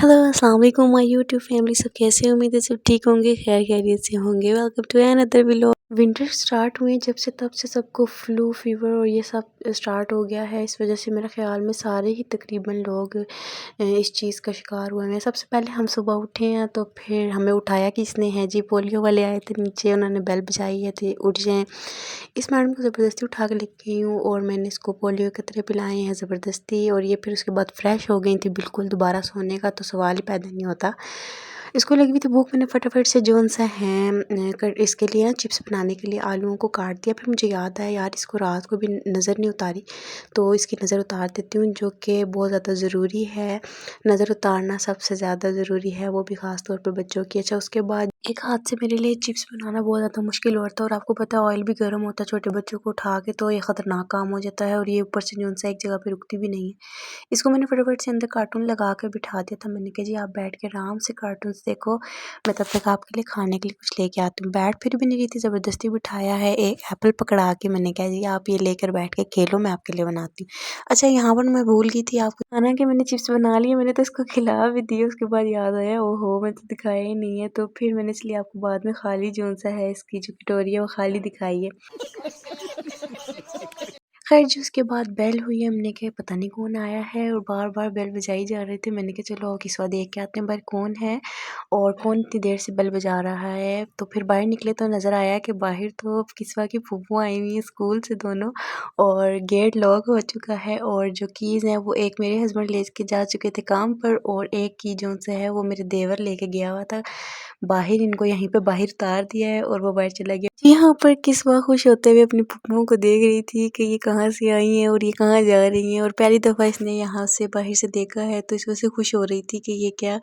Hello अस्सलाम वालेकुम my YouTube family. सब कैसे हैं? उम्मीद है सब ठीक होंगे, खैर खैरियत से होंगे। Welcome to another vlog. Winter start हुए जब से तब से सबको फ्लू फीवर और ये सब स्टार्ट हो गया है। इस वजह से मेरे ख्याल में सारे ही तकरीबन लोग इस चीज़ का शिकार हुए हैं। सबसे पहले हम सुबह उठे हैं तो फिर हमें उठाया किसने है जी, पोलियो वाले आए थे नीचे, उन्होंने बेल बजाई है थे उठ जाएँ। इस मैडम को ज़बरदस्ती उठा के लेके गई हूँ और मैंने इसको पोलियो के कतरे पिलाए हैं ज़बरदस्ती, और ये फिर उसके बाद फ्रेश हो गई थी बिल्कुल। दोबारा सोने का तो सवाल ही पैदा नहीं होता। इसको लगी हुई थी भूख, मैंने फटाफट से जोन सा है इसके लिए ना चिप्स बनाने के लिए आलूओं को काट दिया। फिर मुझे याद आया यार इसको रात को भी नज़र नहीं उतारी, तो इसकी नज़र उतार देती हूँ, जो कि बहुत ज़्यादा ज़रूरी है। नज़र उतारना सबसे ज़्यादा ज़रूरी है, वो भी ख़ास तौर पे बच्चों की। अच्छा, उसके बाद एक हाथ से मेरे लिए चिप्स बनाना बहुत ज़्यादा मुश्किल होता है, और आपको पता है ऑयल भी गर्म होता है छोटे बच्चों को उठा के, तो ये ख़तरनाक काम हो जाता है। और ये ऊपर से जोन सा एक जगह पे रुकती भी नहीं है। इसको मैंने फटाफट से अंदर कार्टून लगा के बिठा दिया था। मैंने कहा जी आप बैठ के आराम से कार्टून्स देखो, मैं तब तक आपके लिए खाने के लिए कुछ लेके आती हूँ। बैठ फिर भी नहीं रही थी, ज़बरदस्ती बिठाया है। एक एप्पल पकड़ा के मैंने कहा जी आप ये लेकर बैठ के खेलो, मैं आपके लिए बनाती हूँ। अच्छा, यहाँ पर मैं भूल गई थी आपको बताना कि मैंने चिप्स बना लिए, मैंने तो इसको खिला भी दिए। उसके बाद याद आया ओहो मैं तो दिखाया ही नहीं है, तो फिर मैंने इसलिए आपको बाद में खाली जोन सा है इसकी जो कटोरी है वो खाली दिखाई है। खैर जी, उसके बाद बेल हुई है, हमने कहा पता नहीं कौन आया है, और बार-बार बेल बजाई जा रहे थे। मैंने कहा चलो किस्सा देख के आते हैं बाहर कौन है और कौन इतनी देर से बेल बजा रहा है। तो फिर बाहर निकले तो नज़र आया कि बाहर तो किस्सा की फूफू आई हुई हैं स्कूल से दोनों, और गेट लॉक हो चुका है, और जो कीज़ हैं वो एक मेरे हस्बैंड ले के जा चुके थे काम पर, और एक की जो से है वो मेरे देवर लेके गया हुआ था बाहर। इनको यहीं पे बाहर उतार दिया है और वो बाहर चला गया। यहाँ पर किस्वा खुश होते हुए अपनी फूफुओं को देख रही थी कि ये कहाँ से आई हैं और ये कहाँ जा रही हैं, और पहली दफ़ा इसने यहाँ से बाहर से देखा है, तो इस वजह से खुश हो रही थी कि ये क्या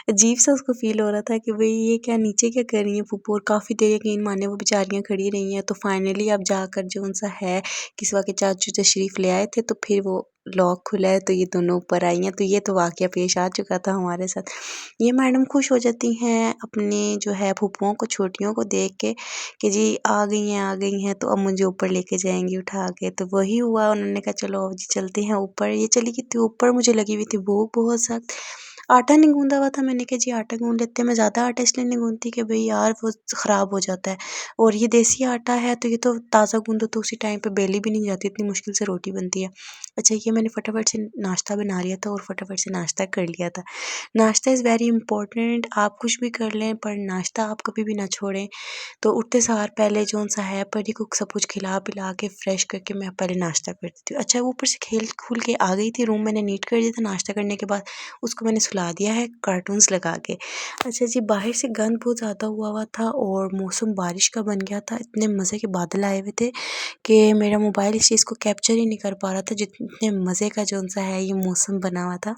अजीब सा उसको फ़ील हो रहा था कि भाई ये क्या नीचे क्या कर रही हैं फूफू, और काफ़ी देर यकीन माने वो बेचारियाँ खड़ी रही हैं। तो फाइनली अब जाकर जो उनसा है किस्वा के चाचू तशरीफ़ ले आए थे, तो फिर वो लॉक खुला है तो ये दोनों ऊपर आई हैं। तो ये तो वाक़या पेश आ चुका था हमारे साथ। ये मैडम खुश हो जाती हैं अपने जो है फूफुओं को, छोटियों को देख के कि जी आ गई हैं तो अब मुझे ऊपर लेके जाएँगी उठा के। तो वही हुआ, उन्होंने कहा चलो अब जी चलते हैं ऊपर। ये चली गई थी ऊपर, मुझे लगी हुई थी भूख बहुत सख्त। आटा नहीं गूँधा हुआ था, मैंने कहा जी आटा गूँध लेते हैं। मैं ज़्यादा आटा इसलिए नहीं गूँधती कि भई यार वो ख़राब हो जाता है, और ये देसी आटा है तो ये तो ताज़ा गूँधो तो उसी टाइम पे बेली भी नहीं जाती, इतनी मुश्किल से रोटी बनती है। अच्छा, ये मैंने फटाफट से नाश्ता बना लिया था और फटाफट से नाश्ता कर लिया था। नाश्ता इज़ वेरी इम्पोर्टेंट, आप कुछ भी कर लें पर नाश्ता आप कभी भी ना छोड़ें। तो उठते सार पहले जौन-सा है परी को सब कुछ खिला-पिला के फ्रेश करके मैं पहले नाश्ता कर देती हूँ। अच्छा, वो ऊपर से खेल-खूल के आ गई थी, रूम मैंने नीट कर दिया था नाश्ता करने के बाद, उसको मैंने सुला दिया है कार्टून्स लगा के। अच्छा जी, बाहर से गंद बहुत ज़्यादा हुआ हुआ था और मौसम बारिश का बन गया था। इतने मज़े के बादल आए हुए थे कि मेरा मोबाइल इस चीज़ को कैप्चर ही नहीं कर पा रहा था, जितने मज़े का जौन-सा है ये मौसम बना हुआ था।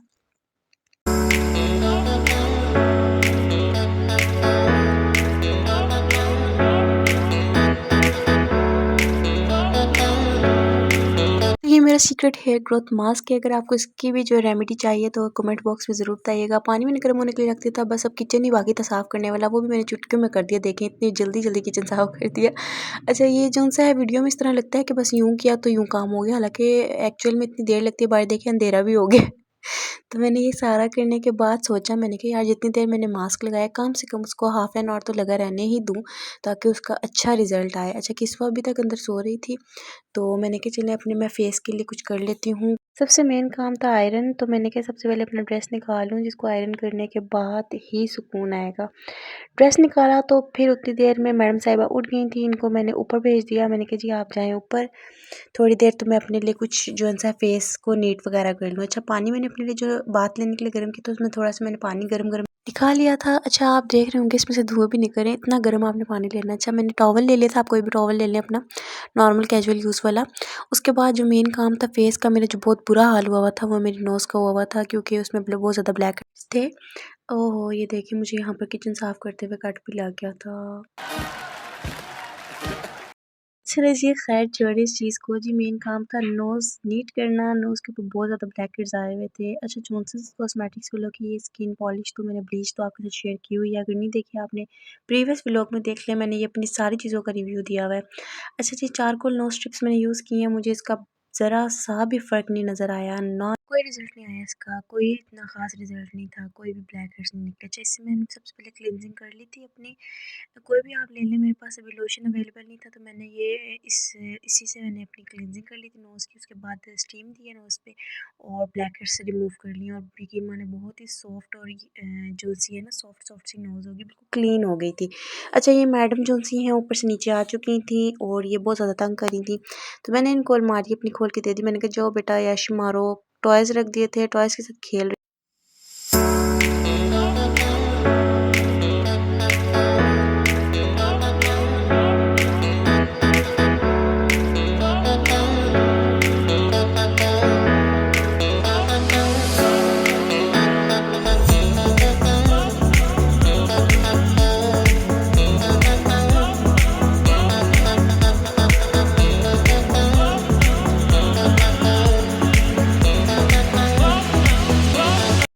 ये मेरा सीक्रेट हेयर ग्रोथ मास्क है, अगर आपको इसकी भी जो रेमेडी चाहिए तो कमेंट बॉक्स में ज़रूर बताइएगा। पानी मैंने गर्म होने के लिए रख दिया था, बस अब किचन ही बाकी था साफ़ करने वाला, वो भी मैंने चुटकियों में कर दिया। देखें इतनी जल्दी-जल्दी किचन साफ़ कर दिया। अच्छा, ये जो-सा है वीडियो में इस तरह लगता है कि बस यूँ किया तो यूँ काम हो गया, हालाँकि एक्चुअल में इतनी देर लगती है, बाहर देखिए अंधेरा भी हो गया। तो मैंने ये सारा करने के बाद सोचा, मैंने कहा यार जितनी देर मैंने मास्क लगाया कम से कम उसको हाफ़ एन आवर तो लगा रहने ही दूँ, ताकि उसका अच्छा रिज़ल्ट आए। अच्छा, किस्वा अभी तक अंदर सो रही थी, तो मैंने कहा चलिए अपने मैं फेस के लिए कुछ कर लेती हूँ। सबसे मेन काम था आयरन, तो मैंने कहा सबसे पहले अपना ड्रेस निकालूँ, जिसको आयरन करने के बाद ही सुकून आएगा। ड्रेस निकाला तो फिर उतनी देर में मैडम साहिबा उठ गई थी, इनको मैंने ऊपर भेज दिया। मैंने कहा जी आप जाएँ ऊपर, थोड़ी देर तो मैं अपने लिए कुछ जो है फेस को नीट वगैरह कर लूँ। अच्छा, पानी मैंने अपने लिए जो बाथ लेने के लिए गर्म किया था उसमें थोड़ा-सा मैंने पानी गरम-गरम दिखा लिया था। अच्छा, आप देख रहे होंगे इसमें से धुआँ भी निकल रहे हैं, इतना गर्म आपने पानी लेना है। अच्छा, मैंने टॉवल ले लिया था, आप कोई भी टॉवल ले लें अपना नॉर्मल कैजुअल यूज़ वाला। उसके बाद जो मेन काम था फेस का, मेरा जो बहुत बुरा हाल हुआ हुआ था वो मेरी नोज़ का हुआ हुआ था, क्योंकि उसमें बहुत ज़्यादा ब्लैक हेड्स थे। ओहो! ये देखिए मुझे यहाँ पर किचन साफ़ करते हुए कट भी लग गया था। चलिए जी, खैर छोड़िए इस चीज़ को। जी मेन काम था नोज़ नीट करना, नोज़ के ऊपर बहुत ज़्यादा ब्लैक हेड्स आए हुए थे। अच्छा, जॉनसन्स कॉस्मेटिक्स वालों की ये स्किन पॉलिश तो मैंने ब्लीच तो आपके साथ शेयर की हुई है, अगर नहीं देखी आपने प्रीवियस व्लॉग में देख लिया, मैंने ये अपनी सारी चीज़ों का रिव्यू दिया हुआ है। अच्छा जी, चारकोल नोज़ स्ट्रिप्स मैंने यूज़ की हैं, मुझे इसका ज़रा सा भी फ़र्क नहीं नज़र आया, नॉट कोई रिज़ल्ट नहीं आया इसका, कोई इतना ख़ास रिज़ल्ट नहीं था, कोई भी ब्लैक हेड्स नहीं निकले। अच्छा, इससे मैंने सबसे पहले क्लींजिंग कर ली थी अपनी। कोई भी आप ले लें, मेरे पास अभी लोशन अवेलेबल नहीं था तो मैंने ये इसी से मैंने अपनी क्लींजिंग कर ली थी नोज़ की। उसके बाद स्टीम दिया नोज़ पे और ब्लैक हेड्स रिमूव कर ली और बिकी मैंने बहुत ही सॉफ्ट और जो सी है ना, सॉफ्ट सॉफ्ट सी नोज़ होगी, बिल्कुल क्लीन हो गई थी। अच्छा, ये मैडम जो सी हैं ऊपर से नीचे आ चुकी थी और ये बहुत ज़्यादा तंग करी थी, तो मैंने इनको अलमारी अपनी खोल के दे दी। मैंने कहा जाओ बेटा ऐश मारो, टॉयज़ रख दिए थे, टॉयज़ के साथ खेल रही।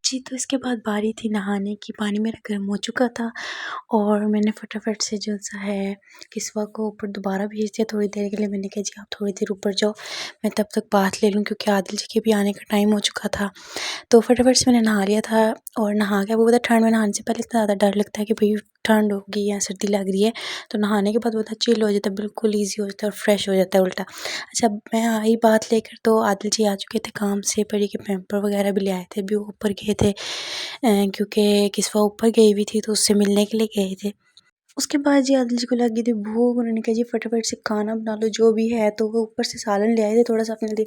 जी, तो इसके बाद बारी थी नहाने की। पानी मेरा गर्म हो चुका था और मैंने फटाफट से जो सा है किस्वा को ऊपर दोबारा भेज दिया थोड़ी देर के लिए। मैंने कहा जी आप थोड़ी देर ऊपर जाओ, मैं तब तक बात ले लूँ, क्योंकि आदिल जी के भी आने का टाइम हो चुका था। तो फटाफट से मैंने नहा लिया था और नहा के, आपको पता है ठंड में नहाने से पहले इतना ज़्यादा डर लगता है कि भाई ठंड होगी या सर्दी लग रही है, तो नहाने के बाद बहुत चिल हो जाता है, बिल्कुल ईजी हो जाता है और फ्रेश हो जाता है उल्टा। अच्छा, मैं आई बात लेकर, तो आदिल जी आ चुके थे काम से, परी के पैम्पर वगैरह भी ले आए थे। अभी वो ऊपर गए थे क्योंकि किस्वा ऊपर गई हुई थी तो उससे मिलने के लिए गए थे। उसके बाद जी आदिल जी को लगी थी भूख, उन्होंने कहा जी फटाफट से खाना बना लो जो भी है। तो वो ऊपर से सालन ले आए थे थोड़ा सा अपने लिए,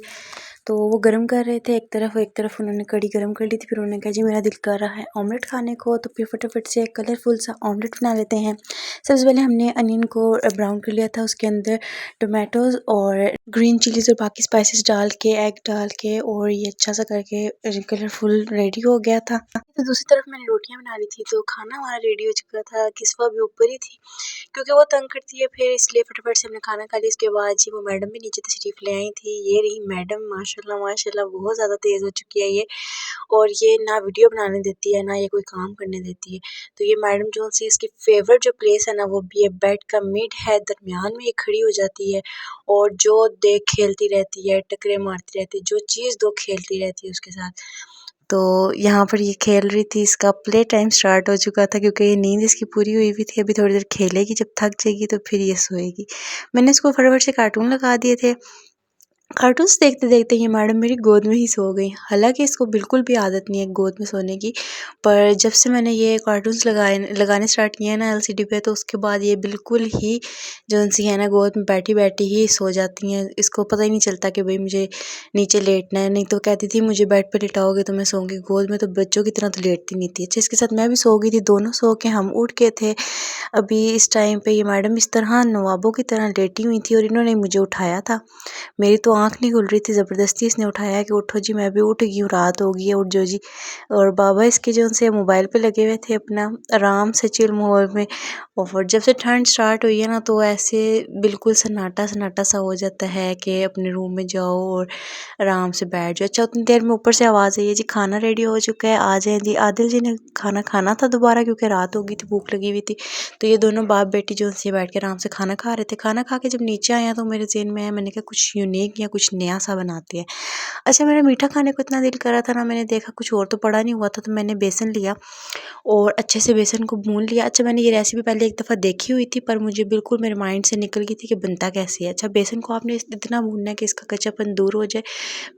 तो वो गर्म कर रहे थे। एक तरफ उन्होंने कढ़ी गर्म कर ली थी, फिर उन्होंने कहा जी मेरा दिल कर रहा है ऑमलेट खाने को, तो फिर फटाफट से कलरफुल सा ऑमलेट बना लेते हैं। सबसे पहले हमने अनियन को ब्राउन कर लिया था, उसके अंदर टोमेटोज़ और ग्रीन चिलीज़ और बाकी स्पाइसेस डाल के, एग डाल के, और ये अच्छा सा करके कलरफुल रेडी हो गया था। तो दूसरी तरफ मैंने रोटियां बना ली थी, तो खाना हमारा रेडी हो चुका था। किस्वा भी ऊपर ही थी क्योंकि वो तंग करती है, फिर इसलिए फटाफट से हमने खाना खा लिया। उसके बाद जी वो मैडम भी नीचे तशरीफ़ ले आई थी। ये रही मैडम, माशाल्लाह माशाल्लाह बहुत ज़्यादा तेज़ हो चुकी है ये, और ये ना वीडियो बनाने देती है ना ये कोई काम करने देती है। तो ये मैडम जो सी, इसकी फेवरेट जो प्लेस है ना वो भी है बेड का मिड है, दरमियान में ये खड़ी हो जाती है और जो देख खेलती रहती है, टकरे मारती रहती है, जो चीज़ दो खेलती रहती है उसके साथ। तो यहाँ पर ये खेल रही थी, इसका प्ले टाइम स्टार्ट हो चुका था क्योंकि ये नींद इसकी पूरी हुई हुई थी। अभी थोड़ी देर खेलेगी, जब थक जाएगी तो फिर ये सोएगी। मैंने इसको फटाफट से कार्टून लगा दिए थे। कार्टून्स देखते देखते ये मैडम मेरी गोद में ही सो गई। हालांकि इसको बिल्कुल भी आदत नहीं है गोद में सोने की, पर जब से मैंने ये कार्टून्स लगाने स्टार्ट किए हैं ना एलसीडी पे, तो उसके बाद ये बिल्कुल ही जो सी है ना गोद में बैठी बैठी ही सो जाती हैं। इसको पता ही नहीं चलता कि भाई मुझे नीचे लेटना है, नहीं तो कहती थी मुझे बेड पर लिटाओगे तो मैं सोऊंगी, गोद में तो बच्चों की तरह तो लेटती नहीं थी। अच्छा, इसके साथ मैं भी सो गई थी, दोनों सो के हम उठ गए थे। अभी इस टाइम पे ये मैडम इस तरह नवाबों की तरह लेटी हुई थी और इन्होंने मुझे उठाया था। मेरी तो आँख नहीं खुल रही थी, ज़बरदस्ती इसने उठाया कि उठो जी, मैं भी उठ गई हूँ, रात हो गई है, उठ जाओ जी। और बाबा इसके जो से मोबाइल पे लगे हुए थे अपना आराम से चिल माहौल में। और जब से ठंड स्टार्ट हुई है ना, तो ऐसे बिल्कुल सन्नाटा सन्नाटा सा हो जाता है कि अपने रूम में जाओ और आराम से बैठ जाओ। अच्छा, उतनी देर में ऊपर से आवाज़ आई है जी खाना रेडी हो चुका है, आ जाए जी। आदिल जी ने खाना खाना था दोबारा क्योंकि रात हो गई थी, भूख लगी हुई थी। तो ये दोनों बाप बेटी जो से बैठ के आराम से खाना खा रहे थे। खाना खा के जब नीचे आया तो मेरे ज़हन में आया, मैंने कहा कुछ यूनिक या कुछ नया सा बनाते हैं। अच्छा, मेरा मीठा खाने को इतना दिल कर रहा था ना, मैंने देखा कुछ और तो पड़ा नहीं हुआ था, तो मैंने बेसन लिया और अच्छे से बेसन को भून लिया। अच्छा, मैंने ये रेसिपी पहले एक दफ़ा देखी हुई थी, पर मुझे बिल्कुल मेरे माइंड से निकल गई थी कि बनता कैसे है। अच्छा, बेसन को आपने इतना भूनना है कि इसका कच्चापन दूर हो जाए।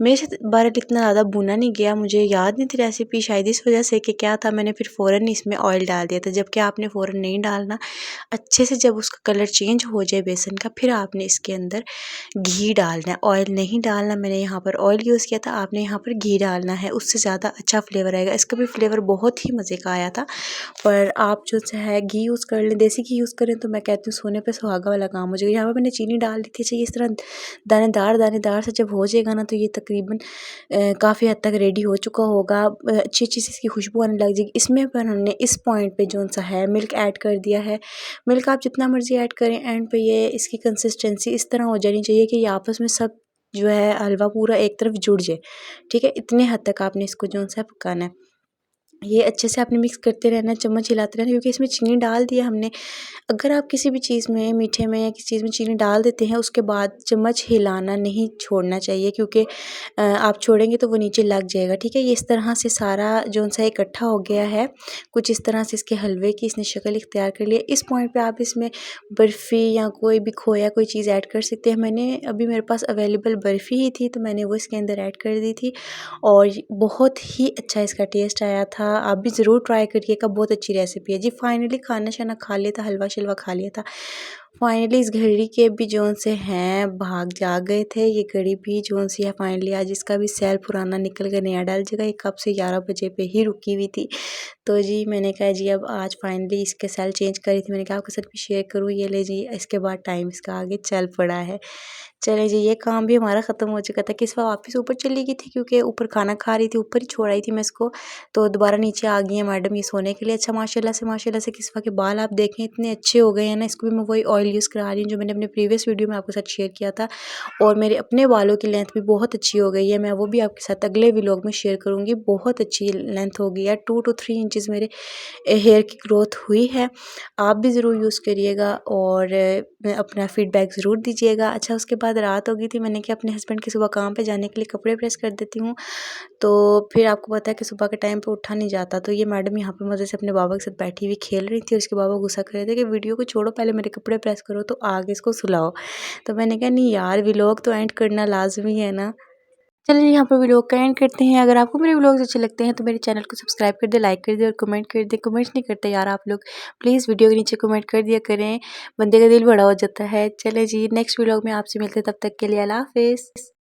मेरे से बहरहाल इतना ज़्यादा भुना नहीं गया, मुझे याद नहीं थी रेसिपी, शायद इस वजह से कि क्या था, मैंने फिर फ़ौरन इसमें ऑयल डाल दिया था, जबकि आपने फ़ौरन नहीं डालना। अच्छे से जब उसका कलर चेंज हो जाए बेसन का, फिर आपने इसके अंदर घी डालना है, ऑयल नहीं डालना। मैंने यहाँ पर ऑयल यूज़ किया था, आपने यहाँ पर घी डालना है, उससे ज़्यादा अच्छा फ्लेवर आएगा। इसका भी फ्लेवर बहुत ही मज़े का आया था। पर आप जो है घी यूज़ कर लें, देसी घी यूज़ करें तो मैं कहती हूँ सोने पे सुहागा वाला काम हो जाएगा। यहाँ पर मैंने चीनी डाल दी थी। चाहिए इस तरह दानेदार दानेदार से जब हो जाएगा ना, तो ये तकरीबन काफ़ी हद तक रेडी हो चुका होगा। अच्छी अच्छी सी इसकी खुशबू आने लग जाएगी। इसमें पर हमने इस पॉइंट पे जो सा है मिल्क ऐड कर दिया है। मिल्क आप जितना मर्ज़ी ऐड करें, एंड पे ये इसकी कंसिस्टेंसी इस तरह हो जानी चाहिए कि ये आपस में सब जो है हलवा पूरा एक तरफ जुड़ जाए। ठीक है, इतने हद तक आपने इसको जो सा पकाना है। ये अच्छे से आपने मिक्स करते रहना, चम्मच हिलाते रहना, क्योंकि इसमें चीनी डाल दिया हमने। अगर आप किसी भी चीज़ में, मीठे में या किसी चीज़ में चीनी डाल देते हैं, उसके बाद चम्मच हिलाना नहीं छोड़ना चाहिए, क्योंकि आप छोड़ेंगे तो वो नीचे लग जाएगा, ठीक है। ये इस तरह से सारा जो-सा इकट्ठा हो गया है, कुछ इस तरह से इसके हलवे की इसने शक्ल इख्तियार कर ली है। इस पॉइंट पे आप इसमें बर्फ़ी या कोई भी खोया कोई चीज़ ऐड कर सकते हैं। मैंने अभी मेरे पास अवेलेबल बर्फ़ी ही थी, तो मैंने वो इसके अंदर ऐड कर दी थी और बहुत ही अच्छा इसका टेस्ट आया था। आप भी ज़रूर ट्राई करिएगा, बहुत अच्छी रेसिपी है जी। फाइनली खाना-शाना खा लिया था, हलवा-शलवा खा लिया था। फाइनली इस घड़ी के भी जोन से हैं भाग जाग गए थे। ये घड़ी भी जोन सी है फाइनली आज इसका भी सेल पुराना निकल कर नया डल जाएगा। ये कब से 11 बजे पे ही रुकी हुई थी। तो जी मैंने कहा जी अब आज फाइनली इसके सेल चेंज करी थी। मैंने कहा आपके साथ भी शेयर करूँ, ये ले जी इसके बाद टाइम इसका आगे चल पड़ा है। चलें जी, ये काम भी हमारा ख़त्म हो चुका था। किस्वा वापस ऊपर चली गई थी, क्योंकि ऊपर खाना खा रही थी, ऊपर ही छोड़ आई थी मैं इसको। तो दोबारा नीचे आ गई है मैडम ये सोने के लिए। अच्छा माशाल्लाह से किस्वा के बाल आप देखें इतने अच्छे हो गए हैं ना। इसको भी मैं वही ऑयल यूज़ करा रही हूँ जो मैंने अपने प्रीवियस वीडियो में आपके साथ शेयर किया था। और मेरे अपने बालों की लेंथ भी बहुत अच्छी हो गई है। मैं वो भी आपके साथ अगले व्लॉग में शेयर करूँगी। बहुत अच्छी लेंथ हो गई है, 2 to 3 इंचज़ मेरे हेयर की ग्रोथ हुई है। आप भी ज़रूर यूज़ करिएगा और अपना फ़ीडबैक ज़रूर दीजिएगा। अच्छा उसके बाद रात हो गई थी, मैंने कहा अपने हस्बैंड के सुबह काम पे जाने के लिए कपड़े प्रेस कर देती हूँ। तो फिर आपको पता है कि सुबह के टाइम पे उठा नहीं जाता। तो ये मैडम यहाँ पे मज़े से अपने बाबा के साथ बैठी हुई खेल रही थी और उसके बाबा गुस्सा कर रहे थे कि वीडियो को छोड़ो, पहले मेरे कपड़े प्रेस करो तो आगे इसको सुलाओ। तो मैंने कहा नहीं यार, व्लॉग तो एंड करना लाज़मी है ना। चलिए यहाँ पर व्लॉग का एंड करते हैं। अगर आपको मेरे व्लॉग्स अच्छे लगते हैं तो मेरे चैनल को सब्सक्राइब कर दें, लाइक कर दें और कमेंट कर दें। कमेंट्स नहीं करते यार आप लोग, प्लीज़ वीडियो के नीचे कमेंट कर दिया करें, बंदे का दिल बड़ा हो जाता है। चले जी नेक्स्ट व्लॉग में आपसे मिलते हैं, तब तक के लिए अल्लाह हाफ़िज़।